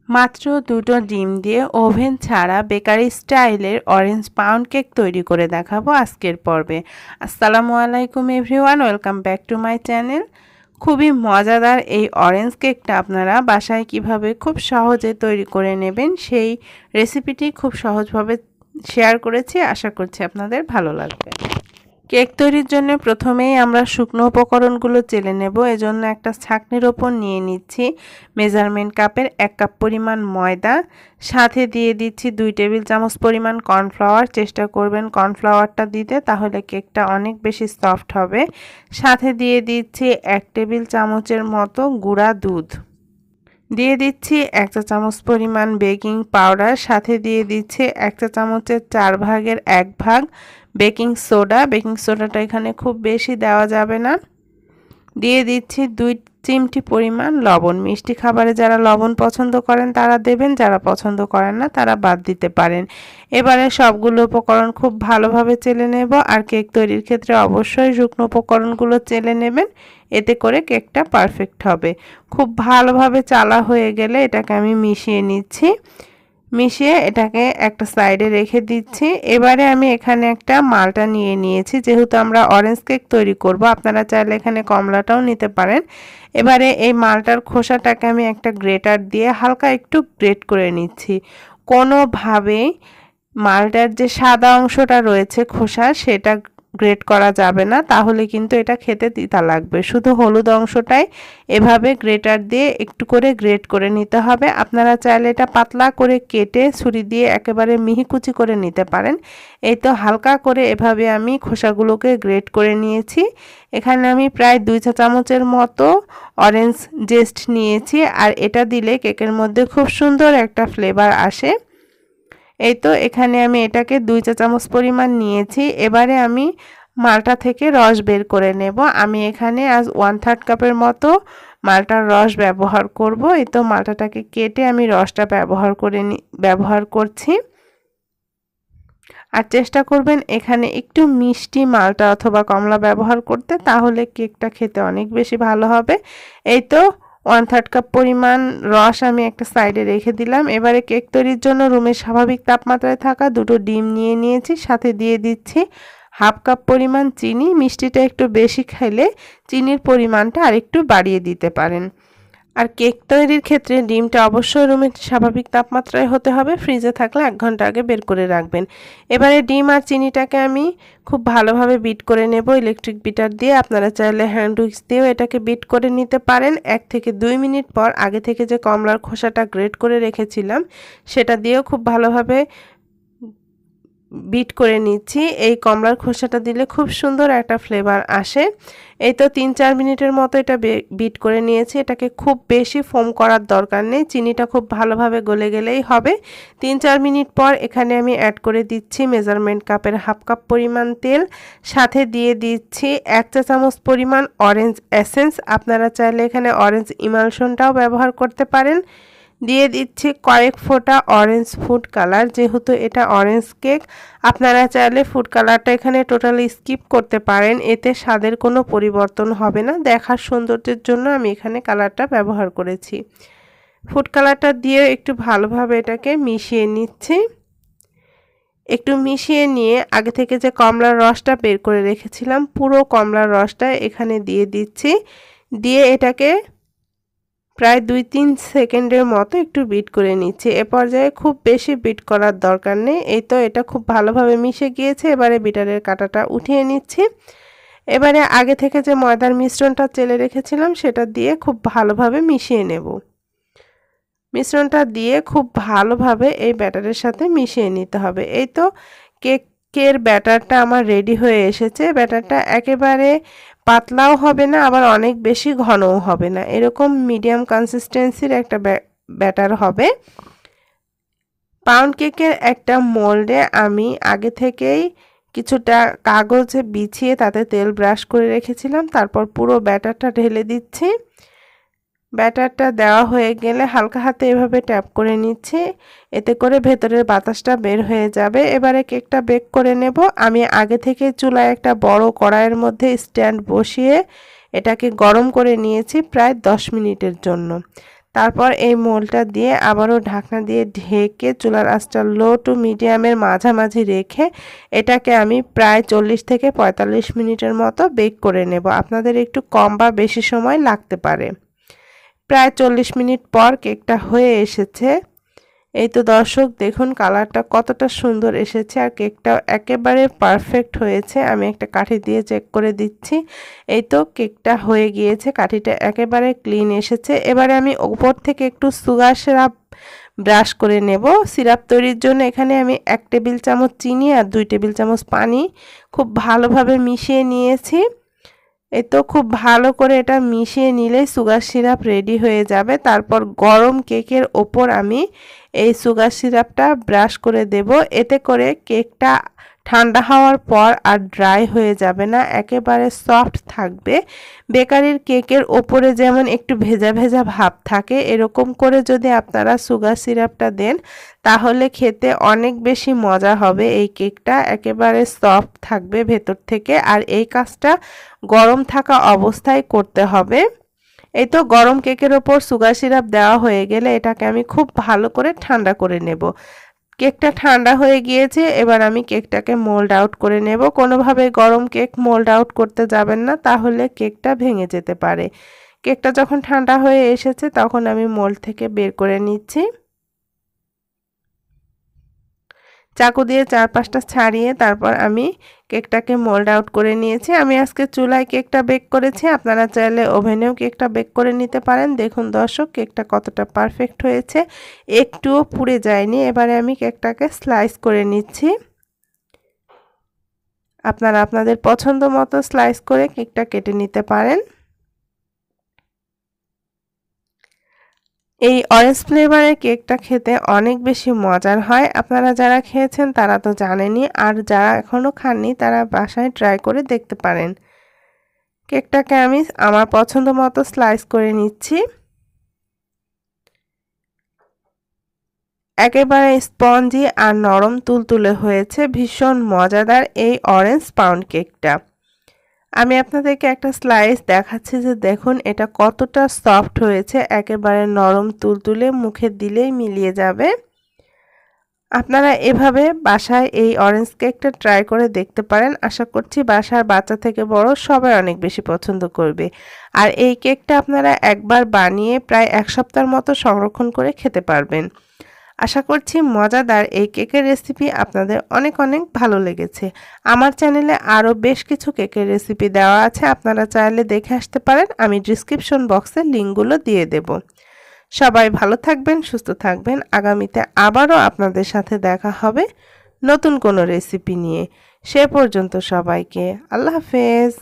মাত্র দুটো ডিম দিয়ে ওভেন ছাড়া বেকারি স্টাইলের অরেঞ্জ পাউন্ড কেক তৈরি করে দেখাবো আজকের পর্বে। আসসালামু আলাইকুম everyone, welcome back to my channel. খুবই মজাদার এই অরেঞ্জ কেকটা আপনারা বাসায় কিভাবে খুব সহজে তৈরি করে নেবেন সেই রেসিপিটি খুব সহজভাবে শেয়ার করেছি। আশা করছি আপনাদের ভালো লাগবে। কেক তৈরির জন্য প্রথমেই আমরা শুকনো উপকরণগুলো চেলে নেব। এজন্য একটা ছাঁকনির ওপর নিয়ে নিচ্ছি মেজারমেন্ট কাপের 1 কাপ পরিমাণ ময়দা, সাথে দিয়ে দিচ্ছি 2 টেবিল চামচ পরিমাণ কর্নফ্লাওয়ার। চেষ্টা করবেন কর্নফ্লাওয়ারটা দিতে, তাহলে কেকটা অনেক বেশি সফট হবে। সাথে দিয়ে দিচ্ছি 1 টেবিল চামচের মতো গুঁড়া দুধ, দিয়ে দিচ্ছি 1 চা চামচ পরিমাণ বেকিং পাউডার, সাথে দিয়ে দিচ্ছি 1 চা চামচের 4 ভাগের 1 ভাগ বেকিং সোডা। বেকিং সোডাটা এখানে খুব বেশি দেওয়া যাবে না। দিয়ে দিচ্ছি 2 চিমটি পরিমাণ লবণ। মিষ্টি খাবারে যারা লবণ পছন্দ করেন তারা দেবেন, যারা পছন্দ করেন না তারা বাদ দিতে পারেন। এবারে সবগুলো উপকরণ খুব ভালোভাবে চেলে নেব। আর কেক তৈরির ক্ষেত্রে অবশ্যই শুকনো উপকরণগুলো চেলে নেবেন, এতে করে কেকটা পারফেক্ট হবে। খুব ভালোভাবে চালা হয়ে গেলে এটাকে আমি মিশিয়ে নিচ্ছি। মিশিয়ে এটাকে একটা সাইডে রেখে দিচ্ছি। এবারে আমি এখানে একটা মালটা নিয়ে নিয়েছি, যেহেতু আমরা অরেঞ্জ কেক তৈরি করব, আপনারা চাইলে এখানে কমলাটাও নিতে পারেন। এবারে এই মালটার খোসাটাকে আমি একটা গ্রেটার দিয়ে হালকা একটু গ্রেট করে নিচ্ছি। কোনোভাবেই মালটার যে সাদা অংশটা রয়েছে খোসা, সেটা গ্রেট করা যাবে না, তাহলে কিন্তু এটা খেতে তিতা লাগবে। শুধু হলুদ অংশটাই এভাবে গ্রেটার দিয়ে একটু করে গ্রেট করে নিতে হবে। আপনারা চাইলে এটা পাতলা করে কেটে ছুরি দিয়ে একেবারে মিহিকুচি করে নিতে পারেন। এই তো হালকা করে এভাবে আমি খোসাগুলোকে গ্রেট করে নিয়েছি। এখানে আমি প্রায় 2 চা চামচের মতো অরেঞ্জ জেস্ট নিয়েছি, আর এটা দিলে কেকের মধ্যে খুব সুন্দর একটা ফ্লেভার আসে। এই তো এখানে আমি এটাকে 2 চা চামচ পরিমাণ নিয়েছি। এবারে আমি মালটা থেকে রস বের করে নেব। আমি এখানে আজ 1/3 কাপের মতো মালটার রস ব্যবহার করব। এই তো মালটাটাকে কেটে আমি রসটা ব্যবহার করছি। আর চেষ্টা করবেন এখানে একটু মিষ্টি মালটা অথবা কমলা ব্যবহার করতে, তাহলে কেকটা খেতে অনেক বেশি ভালো হবে। এই তো 1/3 কাপ পরিমাণ রস আমি একটা সাইডে রেখে দিলাম। এবারে কেক তৈরির জন্য রুমের স্বাভাবিক তাপমাত্রায় থাকা দুটো ডিম নিয়ে নিয়েছি, সাথে দিয়ে দিচ্ছি 1/2 কাপ পরিমাণ চিনি। মিষ্টিটা একটু বেশি খাইলে চিনির পরিমাণটা আরেকটু বাড়িয়ে দিতে পারেন। আর কেক তৈরির ক্ষেত্রে ডিমটা অবশ্যই রুমের স্বাভাবিক তাপমাত্রায় হতে হবে। ফ্রিজে থাকলে 1 ঘন্টা আগে বের করে রাখবেন। এবারে ডিম আর চিনিটাকে আমি খুব ভালোভাবে বিট করে নেব ইলেকট্রিক বিটার দিয়ে। আপনারা চাইলে হ্যান্ড উইক্স দিয়েও এটাকে বিট করে নিতে পারেন। 1 থেকে 2 মিনিট পর আগে থেকে যে কমলার খোসাটা গ্রেট করে রেখেছিলাম সেটা দিয়েও খুব ভালোভাবে বিট করে নিচ্ছি। এই কমলার খোসাটা দিলে খুব সুন্দর একটা ফ্লেভার আসে। এই তো 3-4 মিনিটের মতো এটা বিট করে নিয়েছি। এটাকে খুব বেশি ফোম করার দরকার নেই, চিনিটা খুব ভালোভাবে গলে গেলেই হবে। 3-4 মিনিট পর এখানে আমি অ্যাড করে দিচ্ছি মেজারমেন্ট কাপের 1/2 কাপ পরিমাণ তেল, সাথে দিয়ে দিচ্ছি 1 চা চামচ পরিমাণ অরেঞ্জ এসেন্স। আপনারা চাইলে এখানে অরেঞ্জ ইমালশনটাও ব্যবহার করতে পারেন। দিয়ে দিচ্ছি কয়েক ফোঁটা অরেঞ্জ ফুড কালার। যেহেতু এটা অরেঞ্জ কেক, আপনারা চাইলে ফুড কালারটা এখানে টোটালি স্কিপ করতে পারেন, এতে স্বাদের কোনো পরিবর্তন হবে না। দেখার সৌন্দর্যের জন্য আমি এখানে কালারটা ব্যবহার করেছি। ফুড কালারটা দিয়ে একটু ভালোভাবে এটাকে মিশিয়ে নিচ্ছি। একটু মিশিয়ে নিয়ে আগে থেকে যে কমলার রসটা বের করে রেখেছিলাম, পুরো কমলার রসটা এখানে দিয়ে দিচ্ছি। দিয়ে এটাকে প্রায় 2-3 সেকেন্ডের মতো একটু বিট করে নিচ্ছি। এ পর্যায়ে খুব বেশি বিট করার দরকার নেই। এই তো এটা খুব ভালোভাবে মিশে গিয়েছে। এবারে বিটারের কাঁটাটা উঠিয়ে নিচ্ছি। এবারে আগে থেকে যে ময়দার মিশ্রণটা চেলে রেখেছিলাম সেটা দিয়ে খুব ভালোভাবে মিশিয়ে নেব। মিশ্রণটা দিয়ে খুব ভালোভাবে এই ব্যাটারের সাথে মিশিয়ে নিতে হবে। এই তো কেকের ব্যাটারটা আমার রেডি হয়ে এসেছে। ব্যাটারটা একেবারে পাতলাও হবে না, আবার অনেক বেশি ঘনও হবে না, এরকম মিডিয়াম কনসিস্টেন্সির একটা ব্যাটার হবে। পাউন্ড কেকের একটা মোল্ডে আমি আগে থেকেই কিছুটা কাগজে বিছিয়ে তাতে তেল ব্রাশ করে রেখেছিলাম। তারপর পুরো ব্যাটারটা ঢেলে দিচ্ছি। ব্যাটারটা দেওয়া হয়ে গেলে হালকা হাতে এভাবে ট্যাপ করে নিচ্ছি, এতে করে ভেতরের বাতাসটা বের হয়ে যাবে। এবারে কেকটা বেক করে নেব। আমি আগে থেকে চুলায় একটা বড় কড়াইয়ের মধ্যে স্ট্যান্ড বসিয়ে এটাকে গরম করে নিয়েছি প্রায় 10 মিনিটের জন্য। তারপর এই মোলটা দিয়ে আবারও ঢাকনা দিয়ে ঢেকে চুলার আঁচটা লো টু মিডিয়ামের মাঝামাঝি রেখে এটাকে আমি প্রায় 40 থেকে 45 মিনিটের মতো বেক করে নেব। আপনাদের একটু কম বা বেশি সময় লাগতে পারে। প্রায় 40 মিনিট পর কেকটা হয়ে এসেছে। এই তো দর্শক দেখুন কালারটা কতটা সুন্দর এসেছে আর কেকটাও একেবারে পারফেক্ট হয়েছে। আমি একটা কাঠি দিয়ে চেক করে দিচ্ছি। এই তো কেকটা হয়ে গিয়েছে, কাঠিটা একেবারে ক্লিন এসেছে। এবারে আমি উপর থেকে একটু সুগার সিরাপ ব্রাশ করে নেব। সিরাপ তৈরির জন্য এখানে আমি 1 টেবিল চামচ চিনি আর 2 টেবিল চামচ পানি খুব ভালোভাবে মিশিয়ে নিয়েছি। এই তো খুব ভালো করে এটা মিশিয়ে নিলেই সুগার সিরাপ রেডি হয়ে যাবে। তারপর গরম কেকের ওপর আমি এই সুগার সিরাপটা ব্রাশ করে দেব। এতে করে কেকটা ঠান্ডা হওয়ার পর আর ড্রাই হয়ে যাবে না, একেবারে সফট থাকবে। বেকারির কেকের ওপরে যেমন একটু ভেজা ভেজা ভাব থাকে, এরকম করে যদি আপনারা সুগার সিরাপটা দেন তাহলে খেতে অনেক বেশি মজা হবে। এই কেকটা একেবারে সফট থাকবে ভেতর থেকে। আর এই কাজটা গরম থাকা অবস্থায় করতে হবে। এই তো গরম কেকের ওপর সুগার সিরাপ দেওয়া হয়ে গেলে এটাকে আমি খুব ভালো করে ঠান্ডা করে নেব। কেকটা ঠান্ডা হয়ে গিয়েছে, এবার আমি কেকটাকে মোল্ড আউট করে নেব। কোনোভাবে গরম কেক মোল্ড আউট করতে যাবেন না, তাহলে কেকটা ভেঙে যেতে পারে। কেকটা যখন ঠান্ডা হয়ে এসেছে তখন আমি মোল্ড থেকে বের করে নিচ্ছি। চাকু দিয়ে 4-5টা ছাড়িয়ে তারপর আমি কেকটাকে মোল্ড আউট করে নিয়েছি। আমি আজকে চুলায় কেকটা বেক করেছি, আপনারা চাইলে ওভেনেও কেকটা বেক করে নিতে পারেন। দেখুন দর্শক কেকটা কতটা পারফেক্ট হয়েছে, একটুও পুড়ে যায়নি। এবারে আমি কেকটাকে স্লাইস করে নিচ্ছি। আপনারা আপনাদের পছন্দ মতো স্লাইস করে কেকটা কেটে নিতে পারেন। এই অরেঞ্জ ফ্লেভারের কেকটা খেতে অনেক বেশি মজার হয়। আপনারা যারা খেয়েছেন তারা তো জানেনই, আর যারা এখনও খাননি তারা বাসায় ট্রাই করে দেখতে পারেন। কেকটাকে আমি আমার পছন্দ মতো স্লাইস করে নিচ্ছি। একেবারে স্পঞ্জি আর নরম তুলতুলে হয়েছে, ভীষণ মজাদার এই অরেঞ্জ পাউন্ড কেকটা। আমি আপনাদেরকে একটা স্লাইস দেখাচ্ছি যে দেখুন এটা কতটা সফট হয়েছে, একেবারে নরম তুলতুলে, মুখে দিলেই মিলিয়ে যাবে। আপনারা এভাবে বাসায় এই অরেঞ্জ কেকটা ট্রাই করে দেখতে পারেন। আশা করছি বাসার বাচ্চা থেকে বড় সবাই অনেক বেশি পছন্দ করবে। আর এই কেকটা আপনারা একবার বানিয়ে প্রায় 1 সপ্তাহের মতো সংরক্ষণ করে খেতে পারবেন। আশা করছি মজাদার এই কেকের রেসিপি আপনাদের অনেক অনেক ভালো লেগেছে। আমার চ্যানেলে আরও বেশ কিছু কেকের রেসিপি দেওয়া আছে, আপনারা চাইলে দেখে আসতে পারেন। আমি ডেসক্রিপশন বক্সে লিঙ্কগুলো দিয়ে দেব। সবাই ভালো থাকবেন, সুস্থ থাকবেন। আগামীতে আবারও আপনাদের সাথে দেখা হবে নতুন কোনো রেসিপি নিয়ে। সে পর্যন্ত সবাইকে আল্লাহ হাফেজ।